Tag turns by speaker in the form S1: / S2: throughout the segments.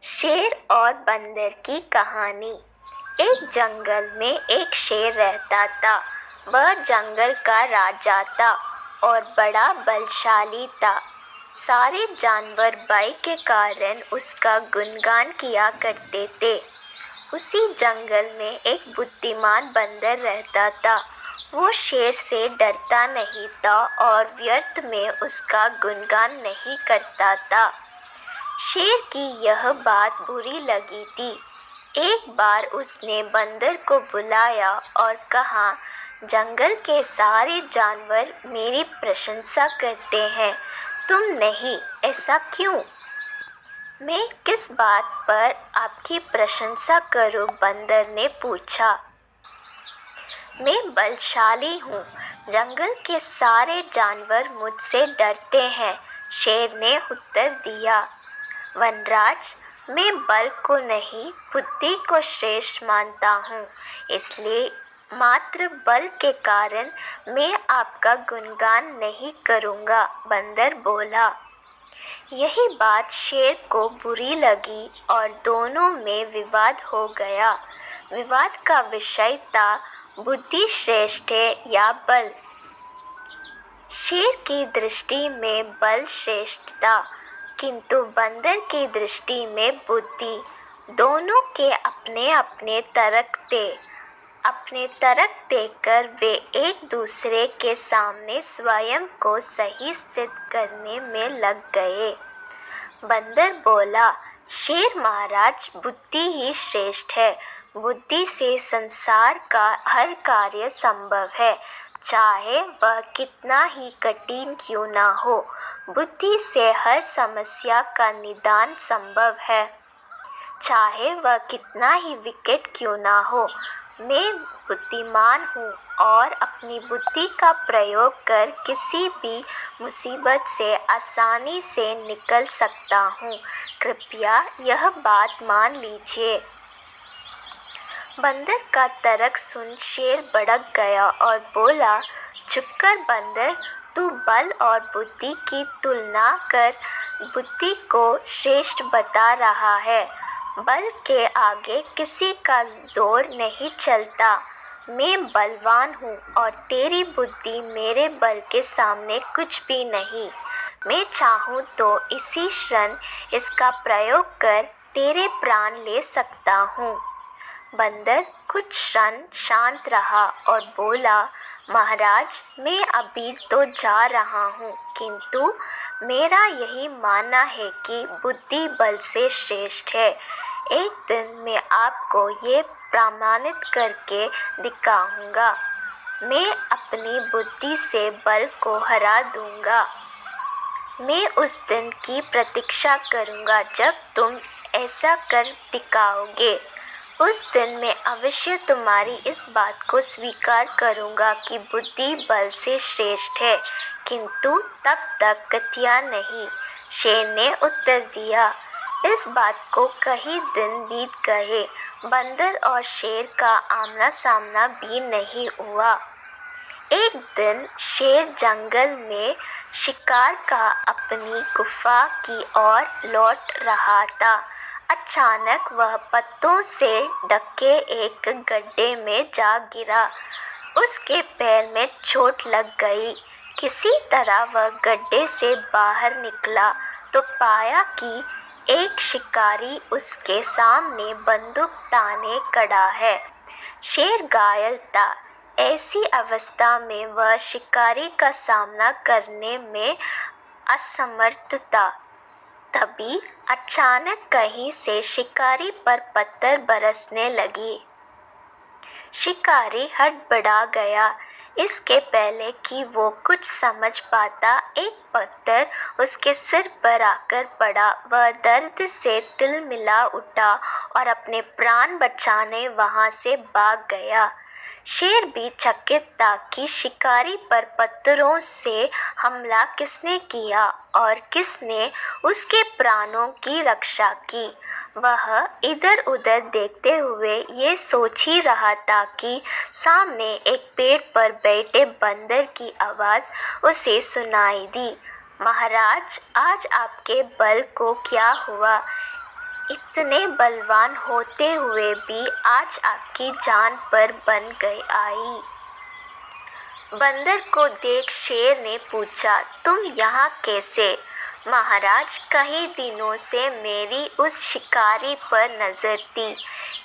S1: शेर और बंदर की कहानी। एक जंगल में एक शेर रहता था। वह जंगल का राजा था और बड़ा बलशाली था। सारे जानवर भय के कारण उसका गुणगान किया करते थे। उसी जंगल में एक बुद्धिमान बंदर रहता था। वो शेर से डरता नहीं था और व्यर्थ में उसका गुणगान नहीं करता था। शेर की यह बात बुरी लगी थी। एक बार उसने बंदर को बुलाया और कहा, जंगल के सारे जानवर मेरी प्रशंसा करते हैं, तुम नहीं, ऐसा क्यों? मैं किस बात पर आपकी प्रशंसा करूं? बंदर ने पूछा। मैं बलशाली हूँ, जंगल के सारे जानवर मुझसे डरते हैं, शेर ने उत्तर दिया। वनराज, मैं बल को नहीं बुद्धि को श्रेष्ठ मानता हूँ, इसलिए मात्र बल के कारण मैं आपका गुणगान नहीं करूँगा, बंदर बोला। यही बात शेर को बुरी लगी और दोनों में विवाद हो गया। विवाद का विषय था, बुद्धि श्रेष्ठ है या बल। शेर की दृष्टि में बल श्रेष्ठ था, किंतु बंदर की दृष्टि में बुद्धि। दोनों के अपने अपने तर्क थे। अपने तर्क देकर वे एक दूसरे के सामने स्वयं को सही स्थित करने में लग गए। बंदर बोला, शेर महाराज, बुद्धि ही श्रेष्ठ है। बुद्धि से संसार का हर कार्य संभव है, चाहे वह कितना ही कठिन क्यों ना हो। बुद्धि से हर समस्या का निदान संभव है, चाहे वह कितना ही विकट क्यों ना हो। मैं बुद्धिमान हूँ और अपनी बुद्धि का प्रयोग कर किसी भी मुसीबत से आसानी से निकल सकता हूँ। कृपया यह बात मान लीजिए। बंदर का तर्क सुन शेर भड़क गया और बोला, चुप कर बंदर, तू बल और बुद्धि की तुलना कर बुद्धि को श्रेष्ठ बता रहा है। बल के आगे किसी का जोर नहीं चलता। मैं बलवान हूँ और तेरी बुद्धि मेरे बल के सामने कुछ भी नहीं। मैं चाहूँ तो इसी क्षण इसका प्रयोग कर तेरे प्राण ले सकता हूँ। बंदर कुछ क्षण शांत रहा और बोला, महाराज, मैं अभी तो जा रहा हूँ, किंतु मेरा यही मानना है कि बुद्धि बल से श्रेष्ठ है। एक दिन मैं आपको ये प्रमाणित करके दिखाऊंगा। मैं अपनी बुद्धि से बल को हरा दूंगा। मैं उस दिन की प्रतीक्षा करूंगा जब तुम ऐसा कर दिखाओगे। उस दिन मैं अवश्य तुम्हारी इस बात को स्वीकार करूंगा कि बुद्धि बल से श्रेष्ठ है, किंतु तब तक कथिया नहीं, शेर ने उत्तर दिया। इस बात को कई दिन बीत गए। बंदर और शेर का आमना सामना भी नहीं हुआ। एक दिन शेर जंगल में शिकार का अपनी गुफा की ओर लौट रहा था। अचानक वह पत्तों से ढके एक गड्ढे में जा गिरा। उसके पैर में चोट लग गई। किसी तरह वह गड्ढे से बाहर निकला तो पाया कि एक शिकारी उसके सामने बंदूक ताने खड़ा है। शेर घायल था। ऐसी अवस्था में वह शिकारी का सामना करने में असमर्थ था। तभी अचानक कहीं से शिकारी पर पत्थर बरसने लगी। शिकारी हड़बड़ा गया। इसके पहले कि वो कुछ समझ पाता, एक पत्थर उसके सिर पर आकर पड़ा। वह दर्द से तिलमिला उठा और अपने प्राण बचाने वहां से भाग गया। शेर भी चकित था कि शिकारी पर पत्थरों से हमला किसने किया और किसने उसके प्राणों की रक्षा की। वह इधर उधर देखते हुए ये सोच ही रहा था कि सामने एक पेड़ पर बैठे बंदर की आवाज़ उसे सुनाई दी। महाराज, आज आपके बल को क्या हुआ? इतने बलवान होते हुए भी आज आपकी जान पर बन गई आई। बंदर को देख शेर ने पूछा, तुम यहाँ कैसे? महाराज, कई दिनों से मेरी उस शिकारी पर नज़र थी।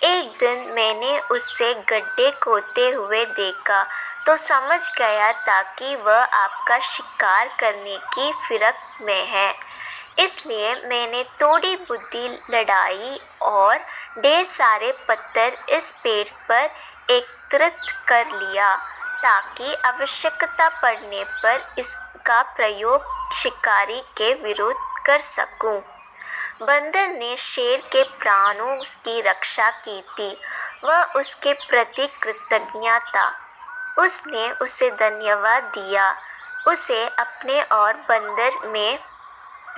S1: एक दिन मैंने उससे गड्ढे खोदते हुए देखा तो समझ गया था कि वह आपका शिकार करने की फिरक में है। इसलिए मैंने थोड़ी बुद्धि लड़ाई और ढेर सारे पत्थर इस पेड़ पर एकत्रित कर लिया ताकि आवश्यकता पड़ने पर इसका प्रयोग शिकारी के विरुद्ध कर सकूं। बंदर ने शेर के प्राणों की रक्षा की थी। वह उसके प्रति कृतज्ञ था। उसने उसे धन्यवाद दिया। उसे अपने और बंदर में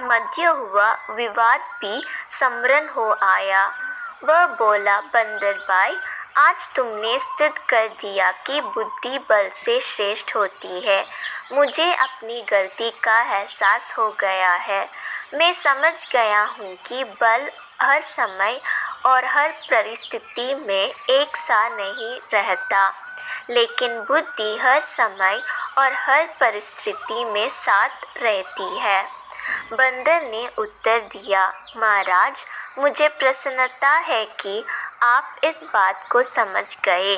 S1: मध्य हुआ विवाद भी स्मरण हो आया। वह बोला, बंदर भाई, आज तुमने सिद्ध कर दिया कि बुद्धि बल से श्रेष्ठ होती है। मुझे अपनी गलती का एहसास हो गया है। मैं समझ गया हूँ कि बल हर समय और हर परिस्थिति में एक सा नहीं रहता, लेकिन बुद्धि हर समय और हर परिस्थिति में साथ रहती है। बंदर ने उत्तर दिया, महाराज, मुझे प्रसन्नता है कि आप इस बात को समझ गए।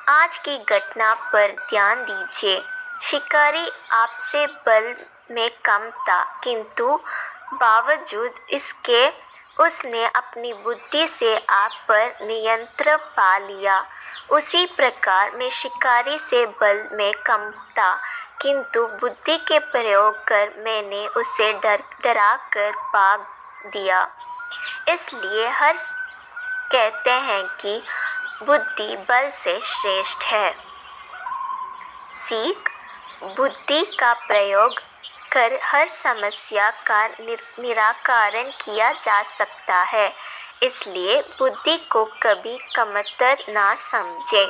S1: आज की घटना पर ध्यान दीजिए। शिकारी आपसे बल में कम था, किंतु बावजूद इसके उसने अपनी बुद्धि से आप पर नियंत्रण पा लिया। उसी प्रकार मैं शिकारी से बल में कम था, किंतु बुद्धि के प्रयोग कर मैंने उसे डरा कर भाग दिया। इसलिए हर कहते हैं कि बुद्धि बल से श्रेष्ठ है। सीख, बुद्धि का प्रयोग कर हर समस्या का निराकरण किया जा सकता है। इसलिए बुद्धि को कभी कमतर ना समझे।